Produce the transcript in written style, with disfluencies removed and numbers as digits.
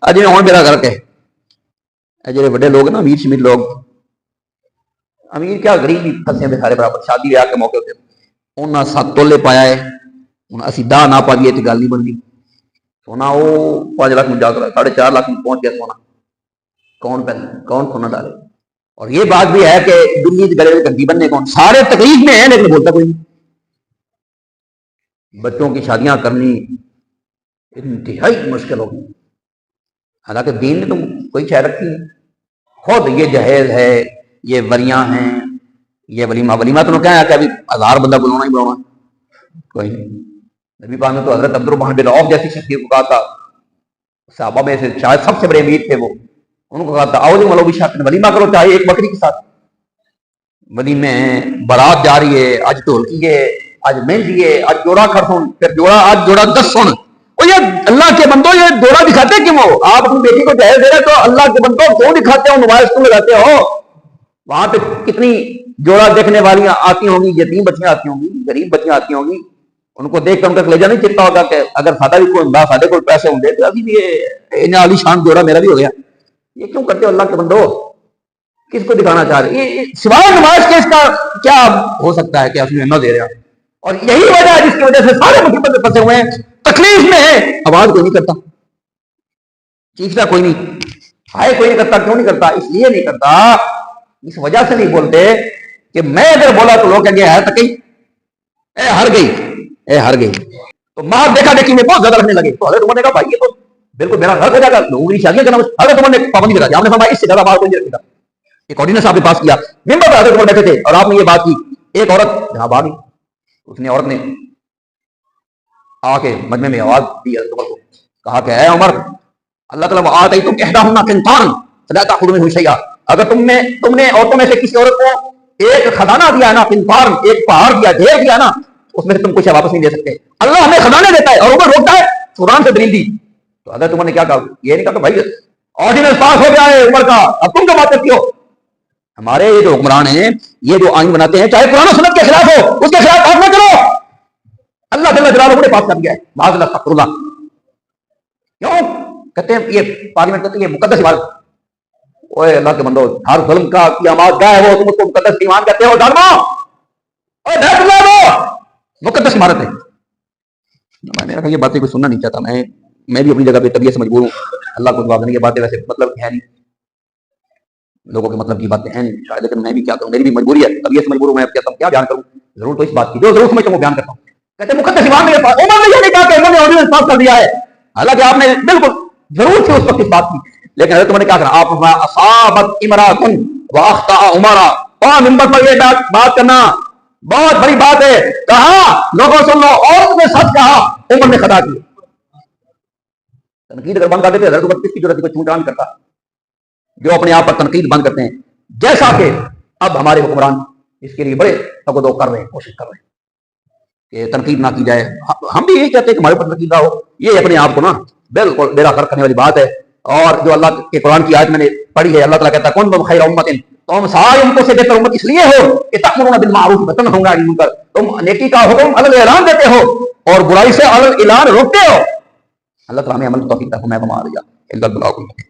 جی ہوں میرا گھر کے جڑے بڑے لوگ نا امیر شمیر لوگ امیر کیا غریب بھی پھنسے ہیں سارے برابر شادی بیاہ کے موقع پہ انہیں 7 تولے پایا ہے ہوں اسی 10 نہ پا دیے تو گل نہیں بن گئی سونا وہ 5 لاکھ میں جا کر 4.5 لاکھ میں پہنچ گیا سونا کون سونا ڈالے اور یہ بات بھی ہے کہ دلی گلے میں گندی بننے کون سارے تکلیف میں ہیں لیکن بولتا کوئی نہیں بچوں کی شادیاں کرنی انتہائی مشکل ہوگی حالانکہ دین نے تو کوئی شے رکھی نہیں خود یہ جہیز ہے یہ وریاں ہیں یہ ولیمہ تو کیا ہے کہ ابھی 1000 بندہ بلانا ہی بلانا کوئی نہیں نبی پاک نے تو حضرت عبد الرحمن بن عوف جیسی شخصیت کو کہا تھا صحابہ میں سے شاید سب سے بڑے امیر تھے وہ ان کو کہا تھا آؤ ملو بھی شاید ولیمہ کرو چاہے ایک بکری کے ساتھ ولیمے ہیں بارات جا رہی ہے آج ڈھولکی ہے آج مہندی ہے آج جوڑا کھڑسن پھر جوڑا آج جوڑا 10 سن وہ یہ اللہ کے بندوں یہ جوڑا دکھاتے کیوں ہو آپ اپنی بیٹی کو جہیز دے رہے تو اللہ کے بندوں کیوں دکھاتے ہو نمائش کیوں لگاتے ہو وہاں پہ کتنی جوڑا دیکھنے والیاں آتی ہوں گی یتیم بچیاں آتی ہوں گی غریب بچیاں آتی ہوں گی ان کو دیکھ کر ان کا کلیجہ نہیں چلتا ہوگا کہ اگر سادہ بھی کوئی سادے کوئی پیسے ہوں گے تو ابھی بھی یہ عالی شان جوڑا میرا بھی ہو گیا یہ کیوں کرتے ہو اللہ کے بندو کس کو دکھانا چاہ رہے یہ سوائے نماز کے اس کا کیا ہو سکتا ہے کہ آپ نہ دے رہے ہیں اور یہی وجہ ہے جس کی وجہ سے سارے مصیبت میں پھنسے ہوئے ہیں تکلیف میں ہے آواز کوئی نہیں کرتا چیختا کوئی نہیں ہائے کوئی نہیں کرتا کیوں نہیں کرتا اس لیے نہیں کرتا اس وجہ سے نہیں بولتے کہ میں اگر بولا تو لوگ کہیں گے ہے تکی ہر گئی تو ماں دیکھا دیکھی میں بہت زیادہ رکھنے لگے تو حضرت عمر نے کہا بھائی یہ تو بالکل میرا گھر ہو جائے گا لوگوں کی شادیاں کرنا حضرت عمر نے پابندی لگا دی ہم نے فرمایا اس سے زیادہ بات کوئی نہیں رکھے گا ایک آرڈیننس آپ کے پاس کیا ممبر پر حضرت عمر بیٹھے تھے اور آپ نے یہ بات کی ایک عورت جہاں باغی اس نے عورت نے آ کے مجمع میں آواز دی حضرت عمر کو کہا کہ اے عمر اللہ تعالیٰ آتے تم احداہن قنطارا فلا تأخذ منه شيئا اگر تم نے عورتوں میں سے کسی عورت کو ایک خزانہ دیا ہے نا قنطار ایک پہاڑ دیا ڈھیر دیا نا اس میں سے تم کچھ واپس نہیں دے سکتے اللہ ہمیں خزانے دیتا ہے اور عمر روکتا ہے قرآن سے دلیل دی تو حضرت عمر نے کیا کہا یہ نہیں کہا کہ بھائی آرڈیننس پاس ہو گیا ہے عمر کا اب تم کیا بات کرتی ہو ہمارے یہ جو حکمران ہیں یہ جو آئین بناتے ہیں چاہے قرآن و سنت کے خلاف ہو اس کے خلاف بات نہ کرو اللہ جل جلالہ نے پاس کر دیا ہے معاذ اللہ استغفر اللہ کیوں کہتے ہیں یہ پارلیمنٹ کہتے ہیں یہ مقدس عبادت اوے اللہ کے بندو ہر ظلم کا قیامات گاہ ہے وہ تم اس کو مقدس ایمان کہتے ہو ظالمو اوے بیٹھ اللہ وہ مقدس عمارت ہے میرا کہ یہ باتیں کوئی سننا نہیں چاہتا میں بھی اپنی جگہ پہ طبیعت سے مجبور ہوں اللہ کو جواب دینے کی باتیں ویسے مطلب ہے نہیں لوگوں کے مطلب کی باتیں ہیں نہیں شاید لیکن میں بھی کیا کروں میری بھی مجبوری ہے طبیعت سے مجبور ہوں میں کہتا ہوں کیا بیان کروں ضرور تو اس بات کی جو ضرور سمجھتا ہوں وہ بیان کرتا ہوں کہتے ہیں مقدس ایمان میرے پاس عمر نے یہ نہیں کہا کہ انہوں نے آرڈیننس پاس کر دیا ہے حالانکہ آپ نے بالکل ضرور تھی اس وقت اس بات کی لیکن حضرت عمر نے کیا کرا آپ اصابت امراتن واخطا عمر اور منبر پر یہ بات کرنا بہت بڑی بات ہے کہا لوگوں سن لو عورت نے سچ کہا عمر نے خطا کی تنقید اگر بند کر دیتے حضرت عمر کس کی ضرورت کو چونٹان کرتا جو اپنے آپ پر تنقید بند کرتے ہیں جیسا کہ اب ہمارے حکمران اس کے لیے بڑے تگودو کر رہے ہیں کوشش کر رہے ہیں کہ تنقید نہ کی جائے ہم بھی یہی کہتے ہیں کہ ہمارے پر تنقید نہ ہو یہ اپنے آپ کو نا بالکل بیڑا غرق کرنے والی بات ہے اور جو اللہ کے قرآن کی آیت میں نے پڑھی ہے اللہ تعالیٰ کہتا ہے کنتم خیر امت تم ساری امتوں سے بہتر امت اس لیے ہو کہ تأمرون بالمعروف وتنہون عن المنکر تم نیکی کا حکم علی اعلان دیتے ہو اور برائی سے علی اعلان روکتے ہو اللہ تعالیٰ نے عمل توفیق عطا فرمائے وما علینا الا البلاغ المبین